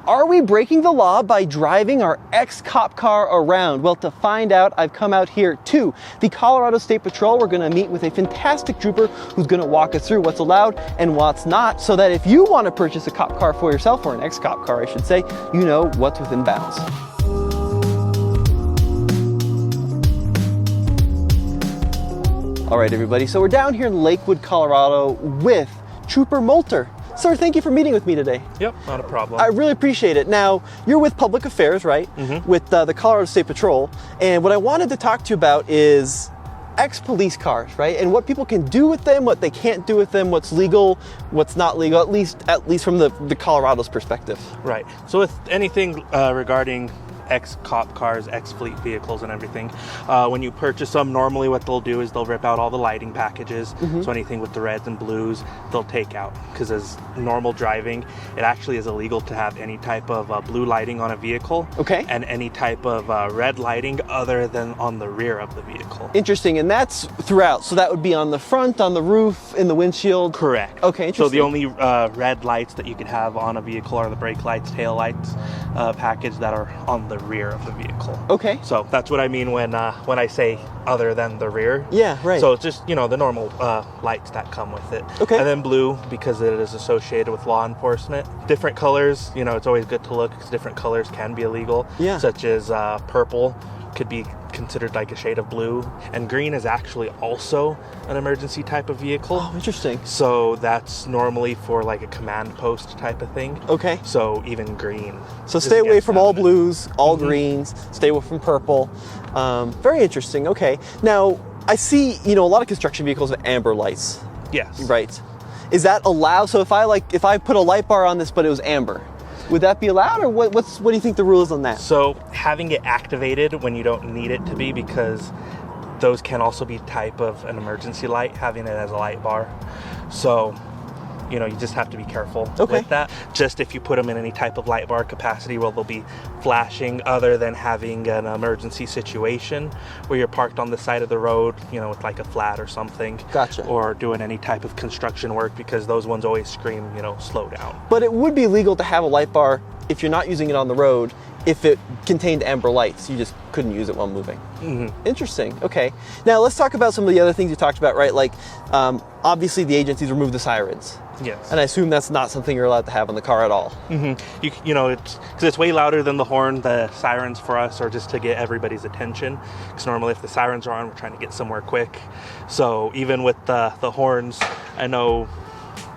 Are we breaking the law by driving our ex-cop car around? Well, to find out, I've come out here to the Colorado State Patrol. We're going to meet with a fantastic trooper who's going to walk us through what's allowed and what's not, so that if you want to purchase a cop car for yourself, or an ex-cop car, I should say, you know what's within bounds. All right, everybody, so we're down here in Lakewood, Colorado with Trooper Moulter. Sir, thank you for meeting with me today. Yep, not a problem. I really appreciate it. Now, you're with Public Affairs, right? Mm-hmm. With the Colorado State Patrol. And what I wanted to talk to you about is ex-police cars, right? And what people can do with them, what they can't do with them, what's legal, what's not legal, at least from the Colorado's perspective. Right. So with anything regarding ex-cop cars, ex-fleet vehicles and everything, when you purchase them, normally what they'll do is they'll rip out all the lighting packages. Mm-hmm. So anything with the reds and blues, they'll take out, because as normal driving, it actually is illegal to have any type of blue lighting on a vehicle. Okay. And any type of red lighting other than on the rear of the vehicle. Interesting, and that's throughout. So that would be on the front, on the roof, in the windshield? Correct. Okay, interesting. So the only red lights that you could have on a vehicle are the brake lights, tail lights package that are on the rear of the vehicle. Okay. So that's what I mean when I say other than the rear. Yeah, right. So it's just, the normal lights that come with it. Okay. And then blue, because it is associated with law enforcement. Different colors, it's always good to look, because different colors can be illegal. Yeah. Such as purple could be considered like a shade of blue, and green is actually also an emergency type of vehicle. Oh, interesting. So that's normally for like a command post type of thing. Okay. So even green. So stay away from all blues, all mm-hmm. greens, stay away from purple. Very interesting. Okay. Now, I see, a lot of construction vehicles have amber lights. Yes. Right. Is that allowed? So if I put a light bar on this, but it was amber, would that be allowed, or what do you think the rule is on that? So having it activated when you don't need it to be, because those can also be type of an emergency light, having it as a light bar. So, you just have to be careful with that. Just if you put them in any type of light bar capacity where they'll be flashing, other than having an emergency situation where you're parked on the side of the road, with like a flat or something. Gotcha. Or doing any type of construction work, because those ones always scream, slow down. But it would be legal to have a light bar if you're not using it on the road, if it contained amber lights. You just couldn't use it while moving. Mm-hmm. Interesting. Okay. Now let's talk about some of the other things you talked about, right? Like, obviously the agencies remove the sirens. Yes. And I assume that's not something you're allowed to have in the car at all. Mm-hmm. Because it's way louder than the horn. The sirens for us are just to get everybody's attention. Because normally if the sirens are on, we're trying to get somewhere quick. So even with the horns, I know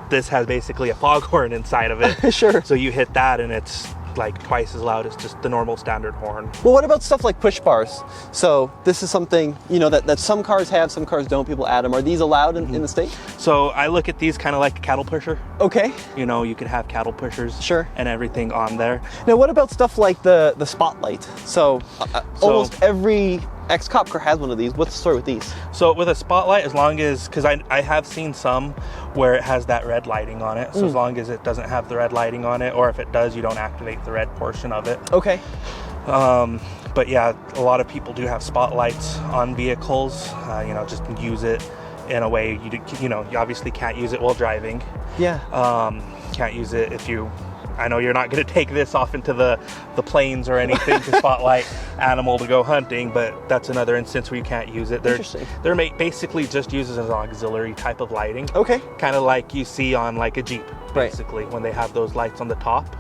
this has basically a foghorn inside of it. Sure. So you hit that and it's like twice as loud as just the normal standard horn. Well, what about stuff like push bars? So this is something, that some cars have, some cars don't. People add them. Are these allowed in the state? So I look at these kind of like a cattle pusher. Okay. You can have cattle pushers. Sure. And everything on there. Now, what about stuff like the spotlight? So almost every ex-cop car has one of these. What's the story with these? So with a spotlight, as long as, because I have seen some where it has that red lighting on it. So as long as it doesn't have the red lighting on it, or if it does, you don't activate the red portion of it. Okay. But yeah, a lot of people do have spotlights on vehicles. Just use it in a way you obviously can't use it while driving. Yeah. Can't use it if you. I know you're not going to take this off into the plains or anything to spotlight animal to go hunting, but that's another instance where you can't use it. They're basically just used as an auxiliary type of lighting. Okay. Kind of like you see on like a Jeep, basically, when they have those lights on the top.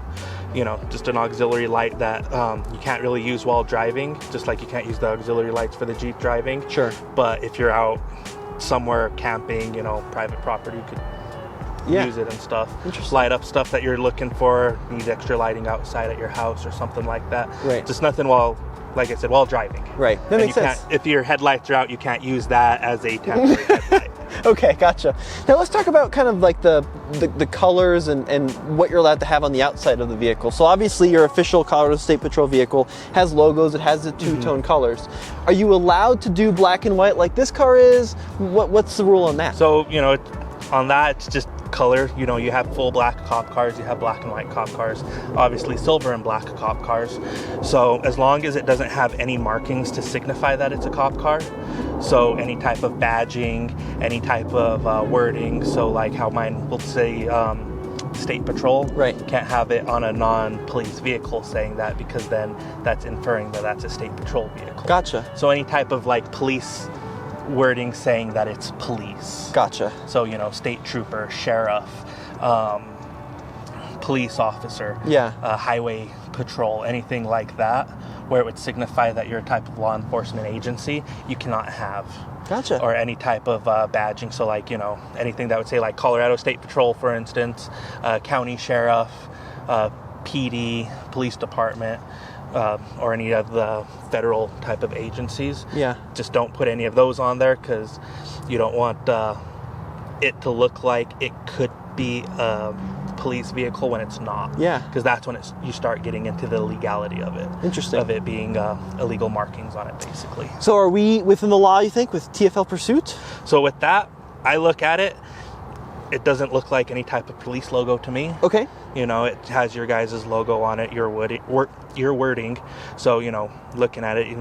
Just an auxiliary light that you can't really use while driving, just like you can't use the auxiliary lights for the Jeep driving. Sure. But if you're out somewhere camping, private property, you could use it and stuff. Light up stuff that you're looking for, need extra lighting outside at your house or something like that. Right. Just nothing while driving. Right. That makes sense. If your headlights are out, you can't use that as a temporary headlight. Okay, gotcha. Now let's talk about kind of like the colors and what you're allowed to have on the outside of the vehicle. So obviously your official Colorado State Patrol vehicle has logos, it has the two-tone colors. Are you allowed to do black and white like this car is? What's the rule on that? So, on that, it's just color. You have full black cop cars, you have black and white cop cars, obviously silver and black cop cars. So as long as it doesn't have any markings to signify that it's a cop car, so any type of badging, any type of wording, so like how mine will say state patrol. Right. You can't have it on a non-police vehicle saying that, because then that's inferring that that's a state patrol vehicle. Gotcha. So any type of like police wording saying that it's police. Gotcha. So, state trooper, sheriff, police officer, highway patrol, anything like that, where it would signify that you're a type of law enforcement agency, you cannot have. Gotcha. Or any type of badging. So like, anything that would say like Colorado State Patrol, for instance, county sheriff, PD, police department, or any of the federal type of agencies. Yeah. Just don't put any of those on there, because you don't want it to look like it could be a police vehicle when it's not. Yeah. Because that's when you start getting into the legality of it. Interesting. Of it being illegal markings on it, basically. So are we within the law, you think, with TFL pursuit? So with that, I look at it, it doesn't look like any type of police logo to me. Okay. It has your guys' logo on it, your wording. So, looking at it,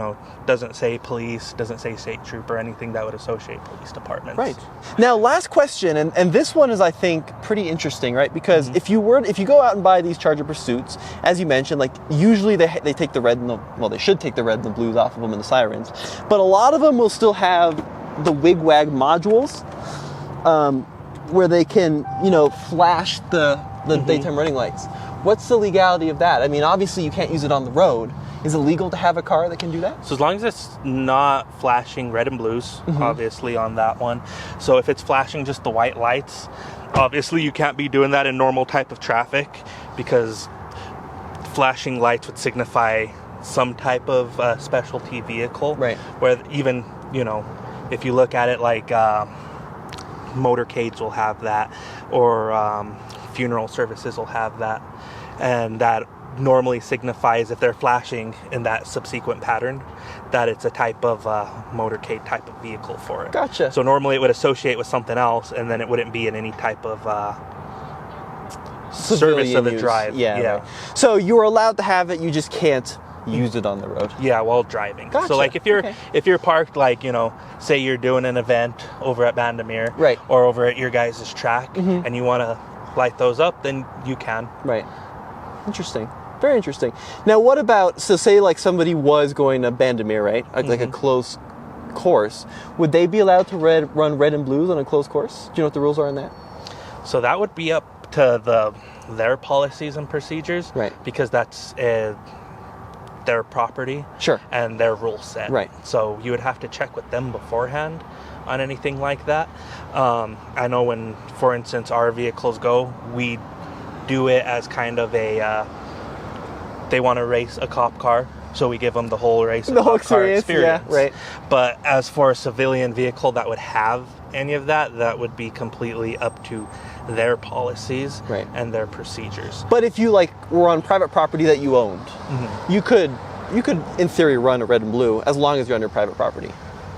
doesn't say police, doesn't say state trooper, anything that would associate police departments. Right. Now, last question, and this one is, I think, pretty interesting, right? Because if you go out and buy these Charger Pursuits, as you mentioned, like usually they take the red and they should take the red and the blues off of them and the sirens, but a lot of them will still have the wig-wag modules, where they can, flash the daytime running lights. What's the legality of that? I mean, obviously you can't use it on the road. Is it legal to have a car that can do that? So as long as it's not flashing red and blues, obviously on that one. So if it's flashing just the white lights, obviously you can't be doing that in normal type of traffic, because flashing lights would signify some type of specialty vehicle. Right. Where even, if you look at it like motorcades will have that, or funeral services will have that, and that normally signifies, if they're flashing in that subsequent pattern, that it's a type of motorcade type of vehicle for it. Gotcha. So normally it would associate with something else, and then it wouldn't be in any type of service of the use. drive. Yeah. Right. So you're allowed to have it, you just can't use it on the road. Yeah, while driving. Gotcha. So like if you're parked, like, say you're doing an event over at Bandamere, right, or over at your guys' track, and you want to light those up, then you can. Right. Interesting. Very interesting. Now, what about, so say like somebody was going to Bandamere, right? Like a closed course. Would they be allowed to run red and blues on a closed course? Do you know what the rules are on that? So that would be up to their policies and procedures. Right. Because that's their property. Sure. And their rule set. Right. So you would have to check with them beforehand on anything like that. I know when, for instance, our vehicles go, we do it as kind of a, they want to race a cop car, so we give them the whole race, the whole experience. Yeah, right. But as for a civilian vehicle that would have any of that, that would be completely up to their policies, right, and their procedures. But if you were on private property that you owned, you could in theory run a red and blue as long as you're on your private property.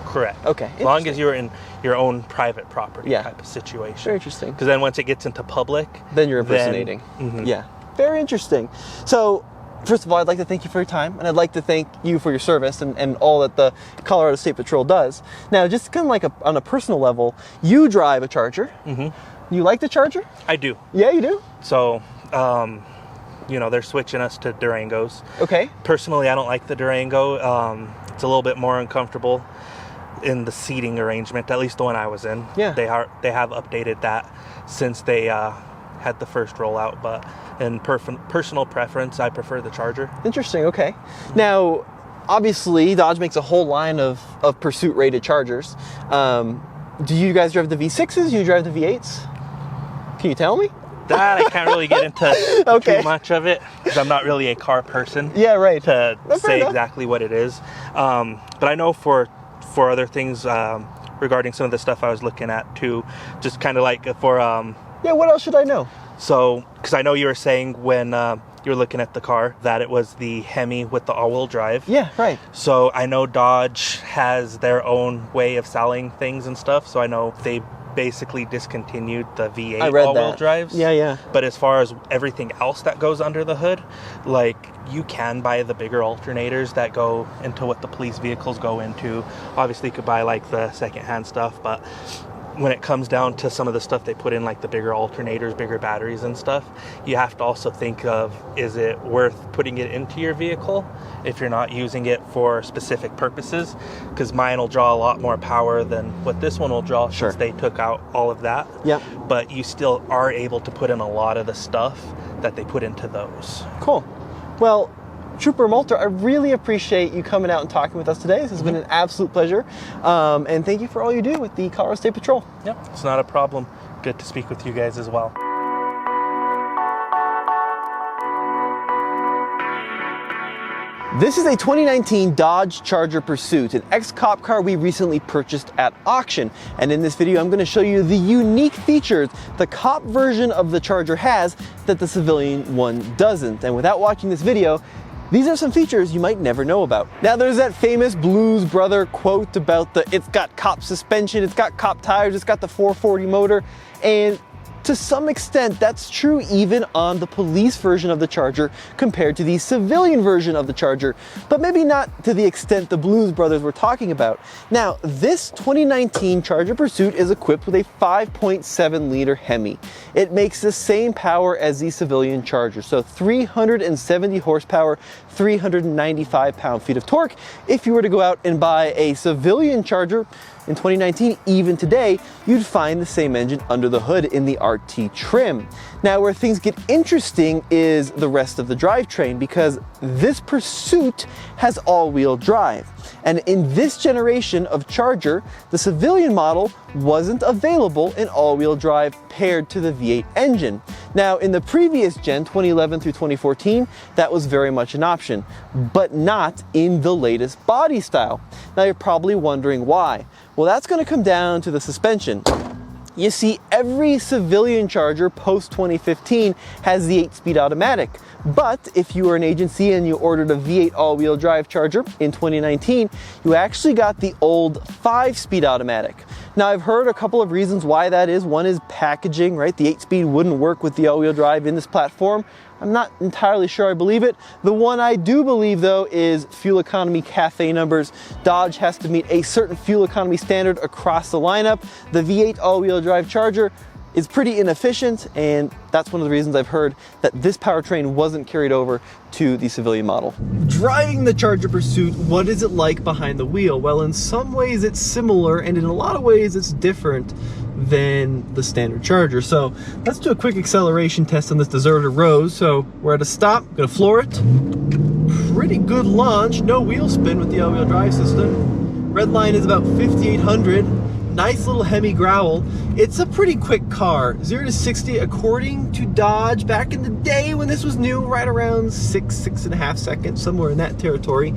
Correct. Okay. As long as you're in your own private property type of situation. Very interesting. Because then once it gets into public, then you're impersonating. Yeah. Very interesting. So, first of all, I'd like to thank you for your time, and I'd like to thank you for your service and all that the Colorado State Patrol does. Now, just kind of on a personal level, you drive a Charger. You like the Charger? I do. Yeah, you do? So, they're switching us to Durangos. Okay. Personally, I don't like the Durango. It's a little bit more uncomfortable in the seating arrangement, at least the one I was in. Yeah. They have updated that since they had the first rollout, but in personal preference, I prefer the Charger. Interesting. Okay. Now, obviously, Dodge makes a whole line of Pursuit rated Chargers. Do you guys drive the V6s? Do you drive the V8s? Can you tell me? That I can't really get into too much of it, because I'm not really a car person. Yeah, right. To say exactly what it is. But I know for other things regarding some of the stuff I was looking at too, just kind of like for... yeah, what else should I know? So, because I know you were saying when you were looking at the car that it was the Hemi with the all-wheel drive. Yeah, right. So I know Dodge has their own way of selling things and stuff. So I know they basically discontinued the V8 all-wheel drives. Yeah. But as far as everything else that goes under the hood, you can buy the bigger alternators that go into what the police vehicles go into. Obviously, you could buy the secondhand stuff, but when it comes down to some of the stuff they put in, like the bigger alternators, bigger batteries and stuff, you have to also think of, is it worth putting it into your vehicle if you're not using it for specific purposes? Because mine will draw a lot more power than what this one will draw, since they took out all of that. Yeah. But you still are able to put in a lot of the stuff that they put into those. Cool. Well, Trooper Moulter, I really appreciate you coming out and talking with us today. This has been an absolute pleasure. And thank you for all you do with the Colorado State Patrol. Yep, it's not a problem. Good to speak with you guys as well. This is a 2019 Dodge Charger Pursuit, an ex-cop car we recently purchased at auction. And in this video, I'm going to show you the unique features the cop version of the Charger has that the civilian one doesn't. And without watching this video, these are some features you might never know about. Now, there's that famous Blues Brother quote about it's got cop suspension, it's got cop tires, it's got the 440 motor, and to some extent, that's true even on the police version of the Charger compared to the civilian version of the Charger, but maybe not to the extent the Blues Brothers were talking about. Now, this 2019 Charger Pursuit is equipped with a 5.7 liter Hemi. It makes the same power as the civilian Charger, so 370 horsepower, 395 pound-feet of torque. If you were to go out and buy a civilian Charger in 2019, even today, you'd find the same engine under the hood in the RT trim. Now, where things get interesting is the rest of the drivetrain, because this Pursuit has all-wheel drive. And in this generation of Charger, the civilian model wasn't available in all-wheel drive paired to the V8 engine. Now, in the previous gen, 2011 through 2014, that was very much an option, but not in the latest body style. Now, you're probably wondering why. Well, that's going to come down to the suspension. You see, every civilian Charger post-2015 has the 8-speed automatic. But if you were an agency and you ordered a V8 all-wheel drive Charger in 2019, you actually got the old 5-speed automatic. Now, I've heard a couple of reasons why that is. One is packaging, right? The 8-speed wouldn't work with the all-wheel drive in this platform. I'm not entirely sure I believe it. The one I do believe, though, is fuel economy CAFE numbers. Dodge has to meet a certain fuel economy standard across the lineup. The V8 all-wheel drive Charger is pretty inefficient, and that's one of the reasons I've heard that this powertrain wasn't carried over to the civilian model. Driving the Charger Pursuit, what is it like behind the wheel? Well, in some ways it's similar, and in a lot of ways it's different than the standard Charger. So let's do a quick acceleration test on this deserted road. So we're at a stop, gonna floor it. Pretty good launch, no wheel spin with the all-wheel drive system. Red line is about 5,800. Nice little Hemi growl. It's a pretty quick car. 0 to 60, according to Dodge, back in the day when this was new, right around 6.5 seconds, somewhere in that territory.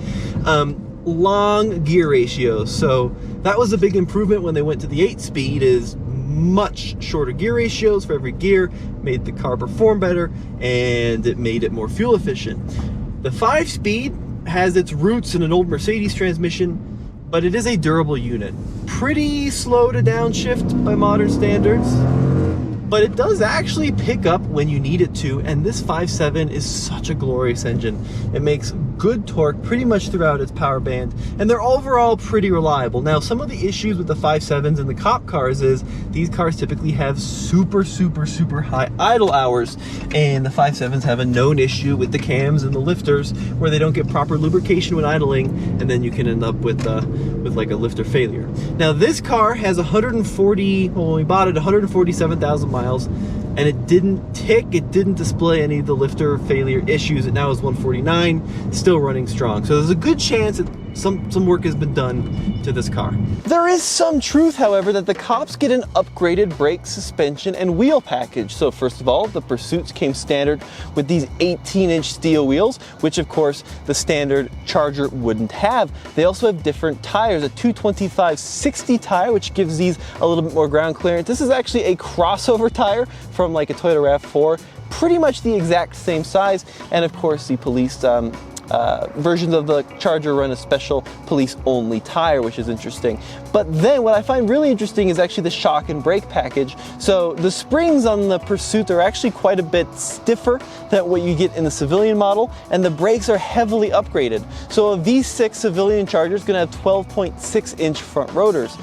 Long gear ratio. So that was a big improvement when they went to the 8-speed, is much shorter gear ratios for every gear, made the car perform better, and it made it more fuel efficient. The 5-speed has its roots in an old Mercedes transmission, but it is a durable unit. Pretty slow to downshift by modern standards, but it does actually pick up when you need it to, and this 5.7 is such a glorious engine. It makes good torque pretty much throughout its power band, and they're overall pretty reliable. Now, some of the issues with the 5.7s and the cop cars is these cars typically have super high idle hours, and the 5.7s have a known issue with the cams and the lifters where they don't get proper lubrication when idling, and then you can end up with like a lifter failure. Now, this car has 140, well, when we bought it, 147,000 miles, and it didn't tick, it didn't display any of the lifter failure issues. It now is 149, still running strong. So there's a good chance that some work has been done to this car. There is some truth, however, that the cops get an upgraded brake, suspension, and wheel package. So first of all, the Pursuits came standard with these 18-inch steel wheels, which of course the standard Charger wouldn't have. They also have different tires, a 225/60 tire, which gives these a little bit more ground clearance. This is actually a crossover tire from like a Toyota RAV4, pretty much the exact same size, and of course the police versions of the Charger run a special police-only tire, which is interesting. But then what I find really interesting is actually the shock and brake package. So the springs on the Pursuit are actually quite a bit stiffer than what you get in the civilian model, and the brakes are heavily upgraded. So a V6 civilian Charger is going to have 12.6-inch front rotors.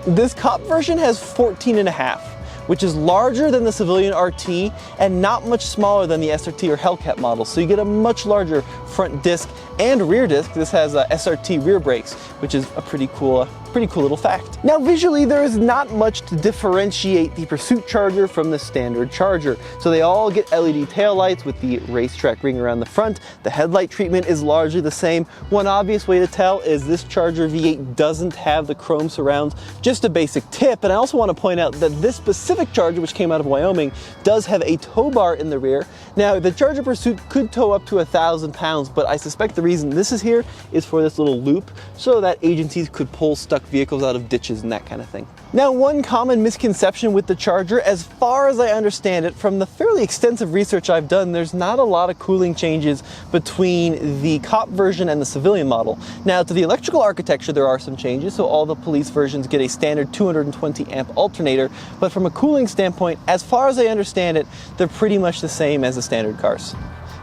This cop version has 14.5, which is larger than the civilian RT and not much smaller than the SRT or Hellcat model. So you get a much larger front disc and rear disc. This has SRT rear brakes, which is a pretty cool little fact. Now visually, there is not much to differentiate the Pursuit Charger from the standard Charger. So they all get LED taillights with the racetrack ring around the front. The headlight treatment is largely the same. One obvious way to tell is this Charger V8 doesn't have the chrome surrounds, just a basic tip. And I also want to point out that this specific Charger, which came out of Wyoming, does have a tow bar in the rear. Now the Charger Pursuit could tow up to 1,000 pounds, but I suspect the reason this is here is for this little loop so that agencies could pull stuck vehicles out of ditches and that kind of thing. Now, one common misconception with the Charger, as far as I understand it from the fairly extensive research I've done, there's not a lot of cooling changes between the cop version and the civilian model. Now, to the electrical architecture, there are some changes, so all the police versions get a standard 220 amp alternator, but from a cooling standpoint, as far as I understand it, they're pretty much the same as the standard cars.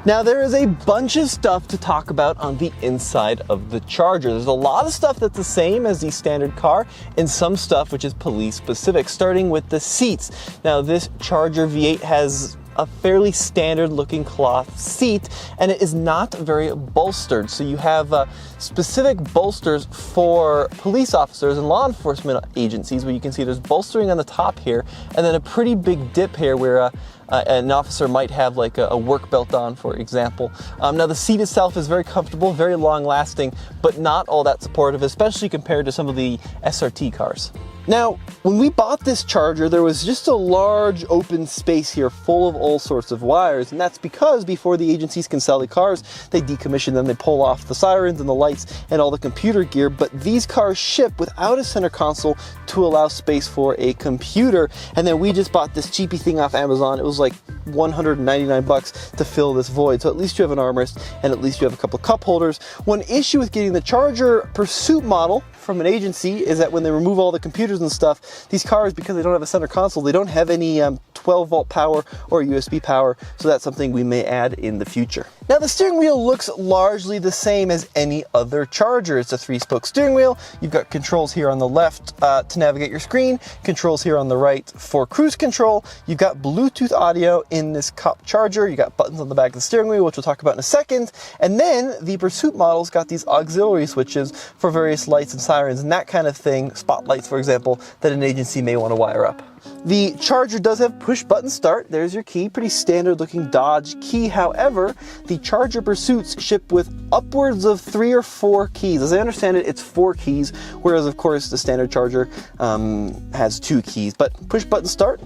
Now, there is a bunch of stuff to talk about on the inside of the Charger. There's a lot of stuff that's the same as the standard car and some stuff which is police specific, starting with the seats. Now, this Charger V8 has a fairly standard looking cloth seat, and it is not very bolstered. So you have specific bolsters for police officers and law enforcement agencies, where you can see there's bolstering on the top here, and then a pretty big dip here where an officer might have like a work belt on, for example. Now the seat itself is very comfortable, very long lasting, but not all that supportive, especially compared to some of the SRT cars. Now, when we bought this Charger, there was just a large open space here full of all sorts of wires, and that's because before the agencies can sell the cars, they decommission them, they pull off the sirens and the lights and all the computer gear, but these cars ship without a center console to allow space for a computer. And then we just bought this cheapy thing off Amazon. It was like $199 to fill this void. So at least you have an armrest and at least you have a couple of cup holders. One issue with getting the Charger Pursuit model from an agency is that when they remove all the computers and stuff, these cars, because they don't have a center console, they don't have any 12 volt power or USB power, so that's something we may add in the future. Now the steering wheel looks largely the same as any other Charger. It's a 3-spoke steering wheel. You've got controls here on the left to navigate your screen, controls here on the right for cruise control. You've got Bluetooth audio in this cop Charger. You got buttons on the back of the steering wheel, which we'll talk about in a second. And then the Pursuit model's got these auxiliary switches for various lights and sirens and that kind of thing, spotlights for example, that an agency may want to wire up. The Charger does have push button start. There's your key, pretty standard looking Dodge key. However, the Charger Pursuits ship with upwards of 3 or 4 keys. As I understand it, it's 4 keys, whereas of course the standard Charger has 2 keys. But push button start,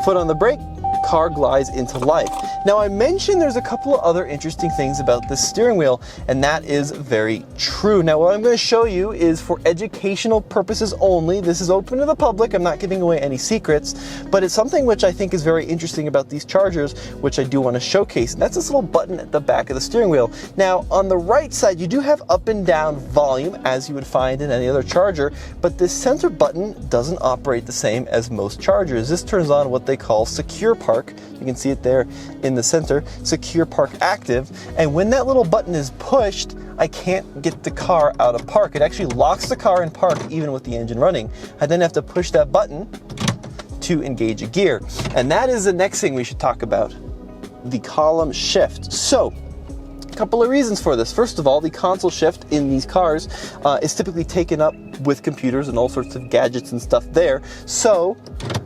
foot on the brake, car glides into life. Now I mentioned there's a couple of other interesting things about this steering wheel, and that is very true. Now what I'm going to show you is for educational purposes only. This is open to the public. I'm not giving away any secrets, but it's something which I think is very interesting about these Chargers, which I do want to showcase. And that's this little button at the back of the steering wheel. Now on the right side, you do have up and down volume as you would find in any other Charger, but this center button doesn't operate the same as most Chargers. This turns on what they call Secure Park. You can see it there in the center, Secure Park Active, and when that little button is pushed, I can't get the car out of park. It actually locks the car in park even with the engine running. I then have to push that button to engage a gear. And that is the next thing we should talk about, the column shift. So, a couple of reasons for this. First of all, the console shift in these cars is typically taken up with computers and all sorts of gadgets and stuff there. So,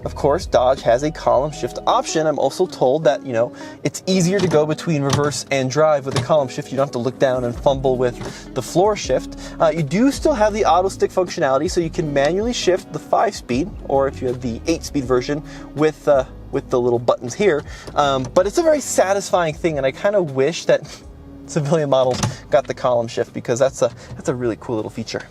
of course, Dodge has a column shift option. I'm also told that, you know, it's easier to go between reverse and drive with a column shift. You don't have to look down and fumble with the floor shift. You do still have the auto stick functionality, so you can manually shift the 5-speed, or if you have the 8-speed version with the little buttons here. But it's a very satisfying thing, and I kind of wish that civilian models got the column shift, because that's a really cool little feature.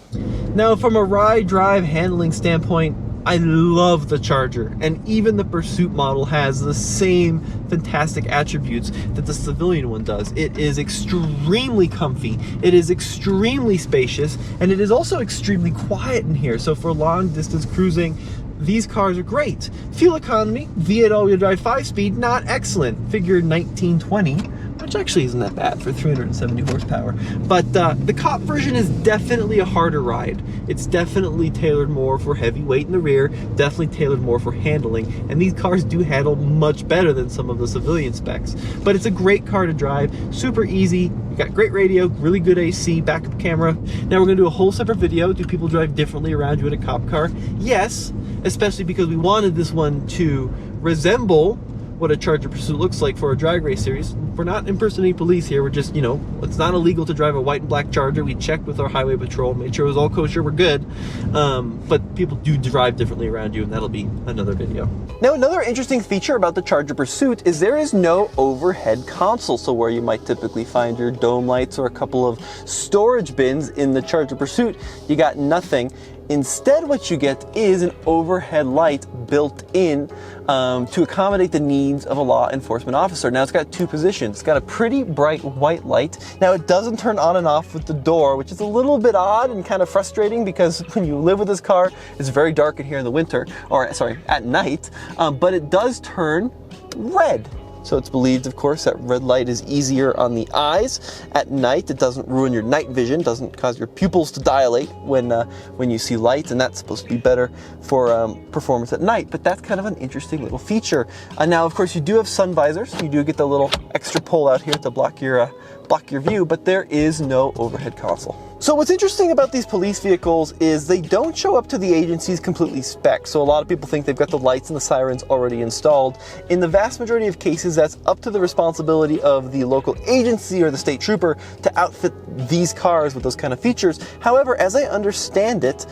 Now, from a ride, drive, handling standpoint, I love the Charger, and even the Pursuit model has the same fantastic attributes that the civilian one does. It is extremely comfy, it is extremely spacious, and it is also extremely quiet in here. So for long distance cruising, these cars are great. Fuel economy, V8 all-wheel drive 5-speed, not excellent. Figure 1920. which actually isn't that bad for 370 horsepower. But the Cop version is definitely a harder ride. It's definitely tailored more for heavy weight in the rear, definitely tailored more for handling, and these cars do handle much better than some of the civilian specs. But it's a great car to drive, super easy, you got great radio, really good AC, backup camera. Now we're gonna do a whole separate video. Do people drive differently around you in a Cop car? Yes, especially because we wanted this one to resemble what a Charger Pursuit looks like for a drag race series. We're not impersonating police here. We're just, you know, it's not illegal to drive a white and black Charger. We checked with our highway patrol, made sure it was all kosher, we're good. But people do drive differently around you, and that'll be another video. Now, another interesting feature about the Charger Pursuit is there is no overhead console. So where you might typically find your dome lights or a couple of storage bins in the Charger Pursuit, you got nothing. Instead, what you get is an overhead light built in to accommodate the needs of a law enforcement officer. Now, it's got two positions. It's got a pretty bright white light. Now, it doesn't turn on and off with the door, which is a little bit odd and kind of frustrating because when you live with this car, it's very dark in here in the winter, or sorry, at night, but it does turn red. So it's believed, of course, that red light is easier on the eyes at night. It doesn't ruin your night vision, doesn't cause your pupils to dilate when you see light, and that's supposed to be better for performance at night. But that's kind of an interesting little feature. Now, of course, you do have sun visors. You do get the little extra pull out here to block your view, but there is no overhead console. So what's interesting about these police vehicles is they don't show up to the agencies completely spec. So a lot of people think they've got the lights and the sirens already installed. In the vast majority of cases, that's up to the responsibility of the local agency or the state trooper to outfit these cars with those kind of features. However, as I understand it,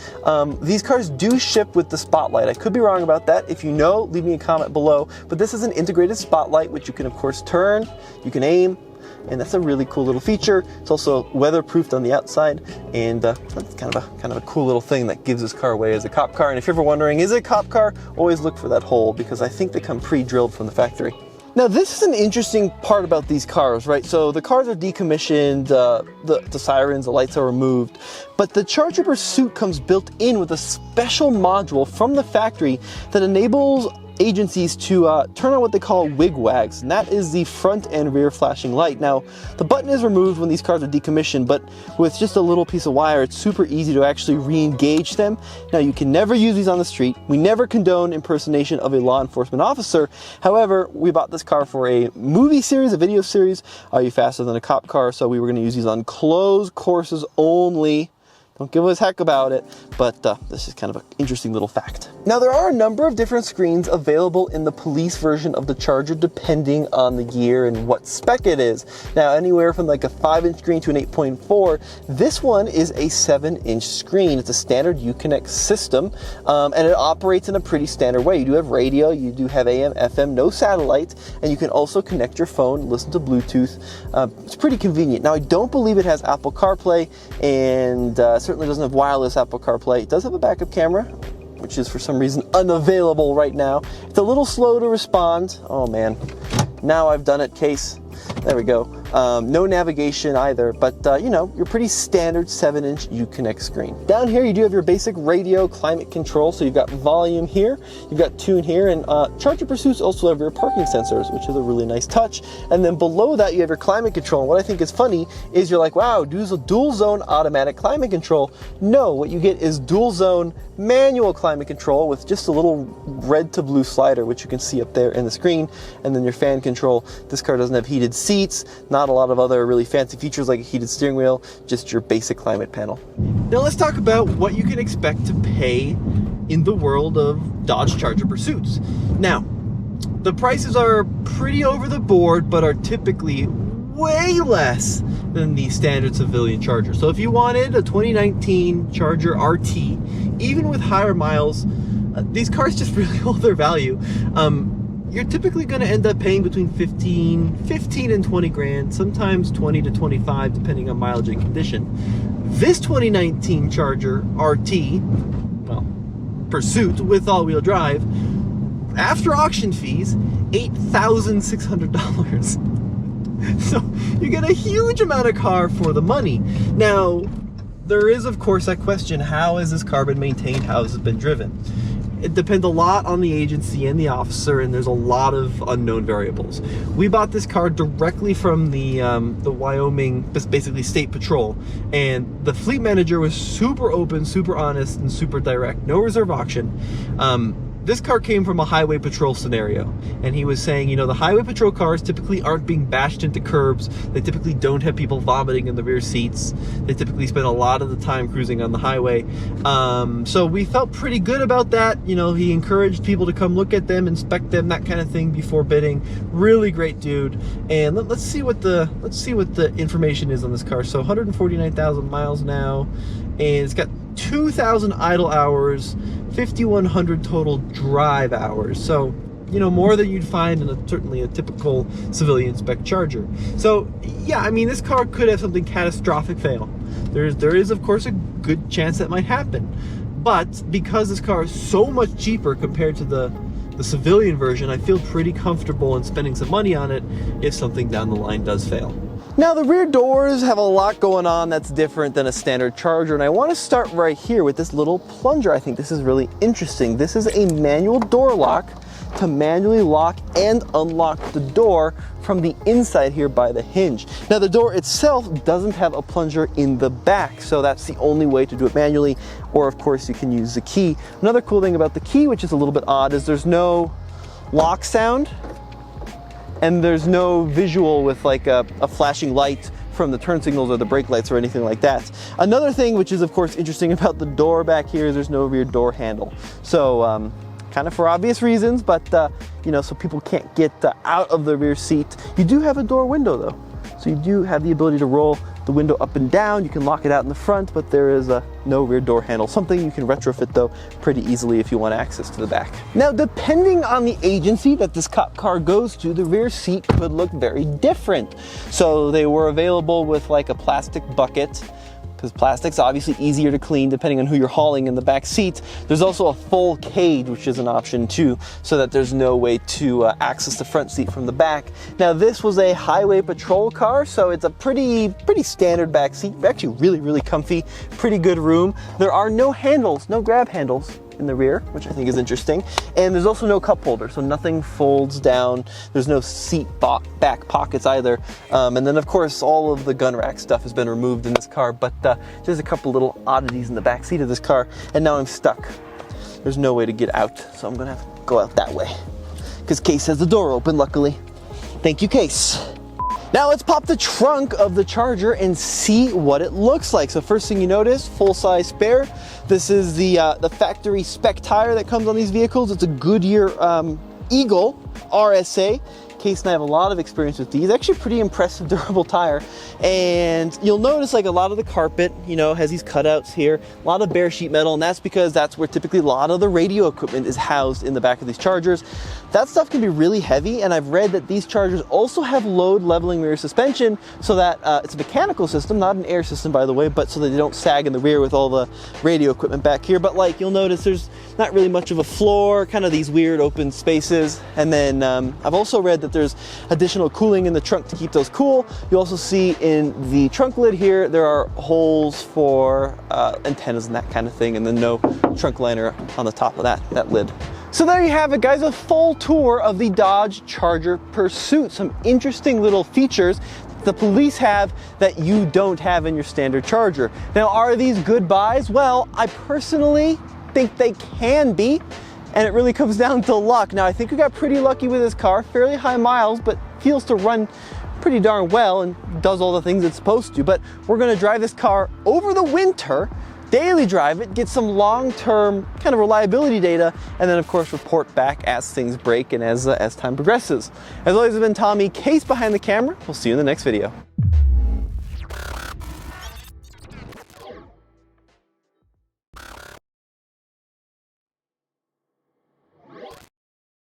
these cars do ship with the spotlight. I could be wrong about that. If you know, leave me a comment below. But this is an integrated spotlight, which you can of course turn, you can aim, and that's a really cool little feature. It's also weatherproofed on the outside, and that's kind of a cool little thing that gives this car away as a Cop car. And if you're ever wondering, is it a Cop car? Always look for that hole, because I think they come pre-drilled from the factory. Now, this is an interesting part about these cars, right? So the cars are decommissioned, the sirens, the lights are removed, but the Charger Pursuit comes built in with a special module from the factory that enables agencies to turn on what they call wigwags, and that is the front and rear flashing light. Now, the button is removed when these cars are decommissioned, but with just a little piece of wire, it's super easy to actually re-engage them. Now, you can never use these on the street. We never condone impersonation of a law enforcement officer. However, we bought this car for a movie series, a video series, Are You Faster Than a Cop Car? So we were going to use these on closed courses only. Don't give us heck about it, but this is kind of an interesting little fact. Now, there are a number of different screens available in the police version of the Charger depending on the year and what spec it is. Now, anywhere from like a 5-inch screen to an 8.4, this one is a 7-inch screen. It's a standard Uconnect system, and it operates in a pretty standard way. You do have radio, you do have AM, FM, no satellite, and you can also connect your phone, listen to Bluetooth. It's pretty convenient. Now, I don't believe it has Apple CarPlay, and certainly doesn't have wireless Apple CarPlay. It does have a backup camera, which is for some reason unavailable right now. It's a little slow to respond. Oh man, now I've done it, case. There we go. No navigation either, but you know, your pretty standard 7-inch Uconnect screen. Down here, you do have your basic radio climate control. So you've got volume here, you've got tune here, and Charger Pursuits also have your parking sensors, which is a really nice touch. And then below that, you have your climate control. And what I think is funny is you're like, wow, dual zone automatic climate control. No, what you get is dual zone manual climate control with just a little red to blue slider, which you can see up there in the screen. And then your fan control. This car doesn't have heated seats, not a lot of other really fancy features like a heated steering wheel, just your basic climate panel. Now let's talk about what you can expect to pay in the world of Dodge Charger Pursuits. Now, the prices are pretty over the board, but are typically way less than the standard civilian Charger. So if you wanted a 2019 Charger RT, even with higher miles, these cars just really hold their value. You're typically going to end up paying between 15 and 20 grand, sometimes 20 to 25 depending on mileage and condition. This 2019 Charger RT, well, Pursuit with all-wheel drive, after auction fees, $8,600. So you get a huge amount of car for the money. Now, there is of course that question, how has this car been maintained, how has it been driven? it depends a lot on the agency and the officer, and there's a lot of unknown variables. We bought this car directly from the Wyoming, basically State Patrol, and the fleet manager was super open, super honest, and super direct. No reserve auction. This car came from a highway patrol scenario, and he was saying, you know, the highway patrol cars typically aren't being bashed into curbs. They typically don't have people vomiting in the rear seats. They typically spend a lot of the time cruising on the highway. So we felt pretty good about that. You know, he encouraged people to come look at them, inspect them, that kind of thing before bidding. Really great dude. And let's see what the information is on this car. So 149,000 miles now, and it's got 2,000 idle hours, 5,100 total drive hours. So, you know, more than you'd find in certainly a typical civilian spec Charger. So, yeah, I mean, this car could have something catastrophic fail. There is, of course, a good chance that might happen. But because this car is so much cheaper compared to the civilian version, I feel pretty comfortable in spending some money on it if something down the line does fail. Now, the rear doors have a lot going on that's different than a standard Charger, and I want to start right here with this little plunger. I think this is really interesting. This is a manual door lock to manually lock and unlock the door from the inside here by the hinge. Now, the door itself doesn't have a plunger in the back, so that's the only way to do it manually, or of course you can use the key. Another cool thing about the key, which is a little bit odd, is there's no lock sound, and there's no visual with like a flashing light from the turn signals or the brake lights or anything like that. Another thing which is of course interesting about the door back here is there's no rear door handle. So kind of for obvious reasons, but you know, so people can't get out of the rear seat. You do have a door window though. So you do have the ability to roll the window up and down. You can lock it out in the front, but there is no rear door handle. Something you can retrofit though pretty easily if you want access to the back. Now, depending on the agency that this cop car goes to, the rear seat could look very different. So they were available with like a plastic bucket, because plastic's obviously easier to clean depending on who you're hauling in the back seat. There's also a full cage, which is an option too, so that there's no way to access the front seat from the back. Now, this was a highway patrol car, so it's a pretty standard back seat. Actually really comfy, pretty good room. There are no handles, no grab handles in the rear, which I think is interesting. And there's also no cup holder, so nothing folds down. There's no seat back pockets either. And then of course, all of the gun rack stuff has been removed in this car, but there's a couple little oddities in the back seat of this car, and now I'm stuck. There's no way to get out, so I'm gonna have to go out that way. Because Case has the door open, luckily. Thank you, Case. Now let's pop the trunk of the Charger and see what it looks like. So first thing you notice, full-size spare. This is the factory spec tire that comes on these vehicles. It's a Goodyear Eagle RSA. Case and I have a lot of experience with these. Actually pretty impressive, durable tire. And you'll notice like a lot of the carpet, you know, has these cutouts here, a lot of bare sheet metal, and that's because that's where typically a lot of the radio equipment is housed in the back of these Chargers. That stuff can be really heavy, and I've read that these Chargers also have load leveling rear suspension, so that it's a mechanical system, not an air system by the way, but so that they don't sag in the rear with all the radio equipment back here. But like you'll notice there's not really much of a floor, kind of these weird open spaces. And then I've also read that there's additional cooling in the trunk to keep those cool. You'll also see in the trunk lid here, there are holes for antennas and that kind of thing, and then no trunk liner on the top of that lid. So there you have it, guys, a full tour of the Dodge Charger Pursuit. Some interesting little features the police have that you don't have in your standard Charger. Now, are these good buys? Well, I personally think they can be, and it really comes down to luck. Now, I think we got pretty lucky with this car, fairly high miles, but feels to run pretty darn well and does all the things it's supposed to. But we're gonna drive this car over the winter, daily drive it, get some long-term kind of reliability data, and then of course report back as things break and as time progresses. As always, I've been Tommy, Case behind the camera. We'll see you in the next video.